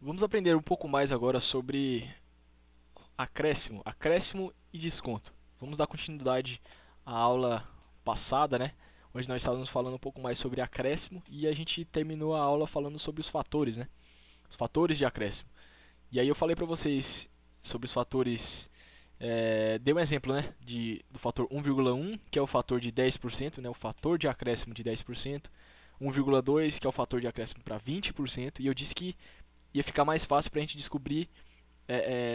Vamos aprender um pouco mais agora sobre acréscimo e desconto. Vamos dar continuidade à aula passada, né? Onde nós estávamos falando um pouco mais sobre acréscimo e a gente terminou a aula falando sobre os fatores, né? Os fatores de acréscimo. E aí eu falei para vocês sobre os fatores, dei um exemplo, né? Do fator 1,1, que é o fator de 10%, né? O fator de acréscimo de 10%. 1,2, que é o fator de acréscimo para 20%, e eu disse que ia ficar mais fácil para a gente descobrir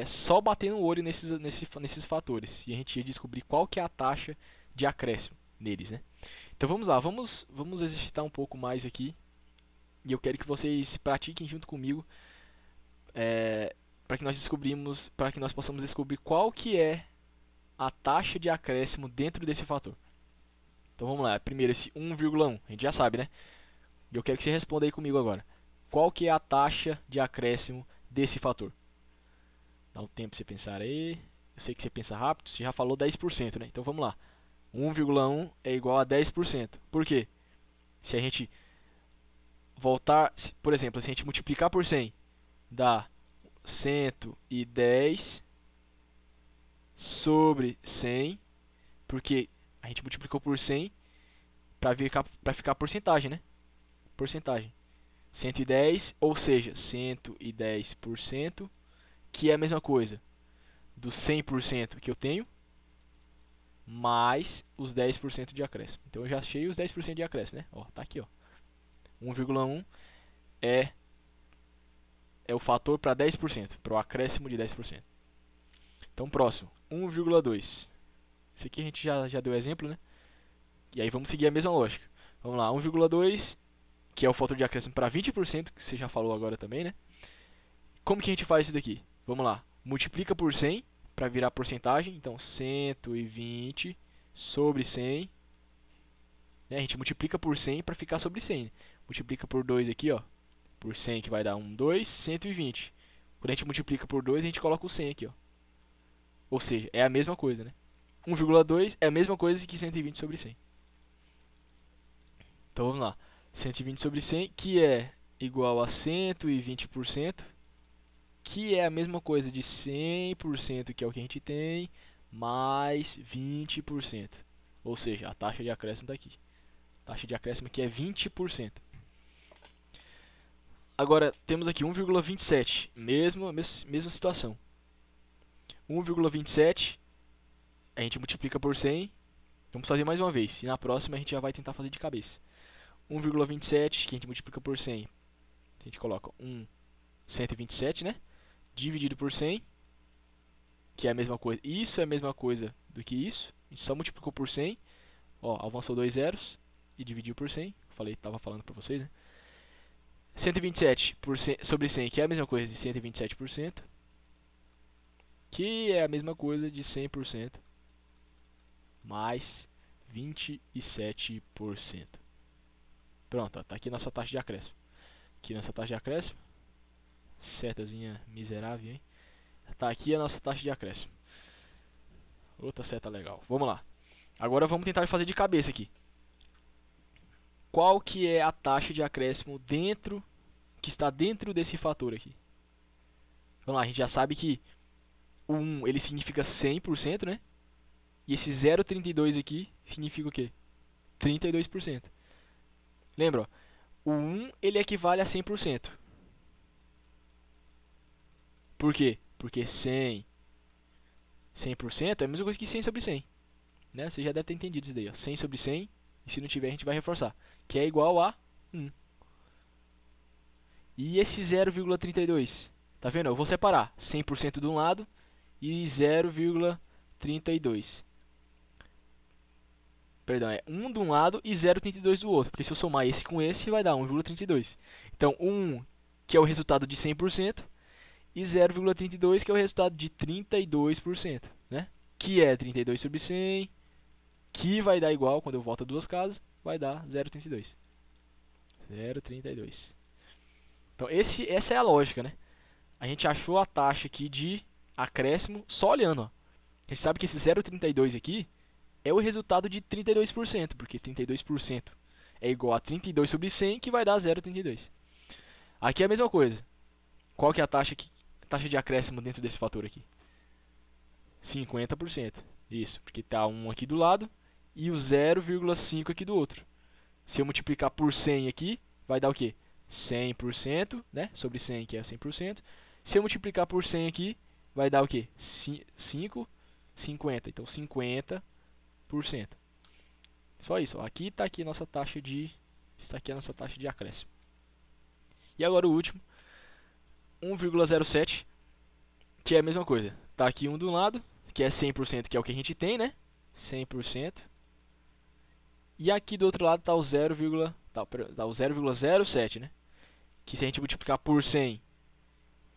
só batendo o olho nesses fatores. E a gente ia descobrir qual que é a taxa de acréscimo neles, né? Então vamos lá, vamos exercitar um pouco mais aqui. E eu quero que vocês pratiquem junto comigo para que nós possamos descobrir qual que é a taxa de acréscimo dentro desse fator. Então vamos lá, primeiro esse 1,1, a gente já sabe, né? E eu quero que você responda aí comigo agora. Qual que é a taxa de acréscimo desse fator? Dá um tempo pra você pensar aí. Eu sei que você pensa rápido, você já falou 10%, né? Então vamos lá. 1,1 é igual a 10%. Por quê? Se a gente voltar, por exemplo, se a gente multiplicar por 100, dá 110 sobre 100, porque a gente multiplicou por 100 para ficar porcentagem, né? Porcentagem. 110, ou seja, 110%, que é a mesma coisa do 100% que eu tenho, mais os 10% de acréscimo. Então eu já achei os 10% de acréscimo, né? Ó, tá aqui, ó. 1,1 é, é o fator para 10%, para o acréscimo de 10%. Então, próximo, 1,2. Esse aqui a gente já deu exemplo, né? E aí vamos seguir a mesma lógica. Vamos lá, 1,2, que é o fator de acréscimo para 20%, que você já falou agora também, né? Como que a gente faz isso daqui? Vamos lá, multiplica por 100 para virar porcentagem. Então, 120 sobre 100. Né? A gente multiplica por 100 para ficar sobre 100. Né? Multiplica por 2 aqui, ó. Por 100 que vai dar 1, 2, 120. Quando a gente multiplica por 2, a gente coloca o 100 aqui, ó. Ou seja, é a mesma coisa, né? 1,2 é a mesma coisa que 120 sobre 100. Então vamos lá. 120 sobre 100, que é igual a 120%, que é a mesma coisa de 100%, que é o que a gente tem, mais 20%. Ou seja, a taxa de acréscimo está aqui. A taxa de acréscimo aqui é 20%. Agora, temos aqui 1,27, mesma situação. 1,27, a gente multiplica por 100. Vamos fazer mais uma vez, e na próxima a gente já vai tentar fazer de cabeça. 1,27, que a gente multiplica por 100, a gente coloca 127, né? Dividido por 100, que é a mesma coisa. Isso é a mesma coisa do que isso. A gente só multiplicou por 100. Ó, avançou dois zeros e dividiu por 100. Estava falando para vocês, né? 127 sobre 100, que é a mesma coisa de 127%, que é a mesma coisa de 100% mais 27%. Pronto, está aqui nossa taxa de acréscimo. Aqui nossa taxa de acréscimo. Setazinha miserável, hein? Tá aqui a nossa taxa de acréscimo. Outra seta legal. Vamos lá. Agora vamos tentar fazer de cabeça aqui. Qual que é a taxa de acréscimo que está dentro desse fator aqui? Vamos lá, a gente já sabe que o 1 ele significa 100%, né? E esse 0,32 aqui significa o quê? 32%. Lembra, ó, o 1 ele equivale a 100%. Por quê? Porque 100% é a mesma coisa que 100 sobre 100. Né? Você já deve ter entendido isso daí. Ó. 100 sobre 100, e se não tiver a gente vai reforçar. Que é igual a 1. E esse 0,32? Tá vendo? Eu vou separar 100% de um lado e 0,32. Perdão, é 1 de um lado e 0,32 do outro. Porque se eu somar esse com esse, vai dar 1,32. Então, 1, que é o resultado de 100%, e 0,32, que é o resultado de 32%. Né? Que é 32 sobre 100, que vai dar igual, quando eu volto a duas casas, vai dar 0,32. 0,32. Então, essa é a lógica, né? A gente achou a taxa aqui de acréscimo só olhando. Ó. A gente sabe que esse 0,32 aqui é o resultado de 32%, porque 32% é igual a 32 sobre 100, que vai dar 0,32. Aqui é a mesma coisa. Qual que é a taxa de acréscimo dentro desse fator aqui? 50%. Isso, porque está 1 aqui do lado e o 0,5 aqui do outro. Se eu multiplicar por 100 aqui, vai dar o quê? 100%, né? Sobre 100, que é 100%. Se eu multiplicar por 100 aqui, vai dar o quê? 5, 50. Então, 50%. Só isso. Ó. Aqui está aqui a nossa taxa de... Está aqui a nossa taxa de acréscimo. E agora o último, 1,07, que é a mesma coisa. Está aqui um do lado, que é 100%, que é o que a gente tem, né? 100%. E aqui do outro lado está o 0,07, né? Que se a gente multiplicar por 100,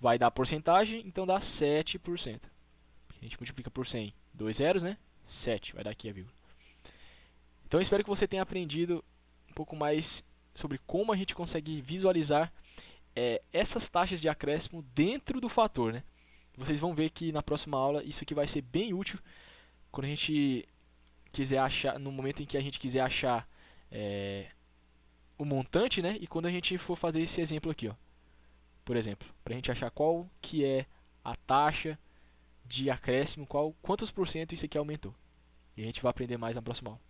vai dar porcentagem, então dá 7%. A gente multiplica por 100, 2 zeros, né? 7, vai dar aqui a vírgula. Então eu espero que você tenha aprendido um pouco mais sobre como a gente consegue visualizar essas taxas de acréscimo dentro do fator, né? Vocês vão ver que na próxima aula isso aqui vai ser bem útil quando a gente quiser achar, no momento em que a gente quiser achar o montante, né? E quando a gente for fazer esse exemplo aqui, ó. Por exemplo, para a gente achar qual que é a taxa de acréscimo, quantos por cento isso aqui aumentou. E a gente vai aprender mais na próxima aula.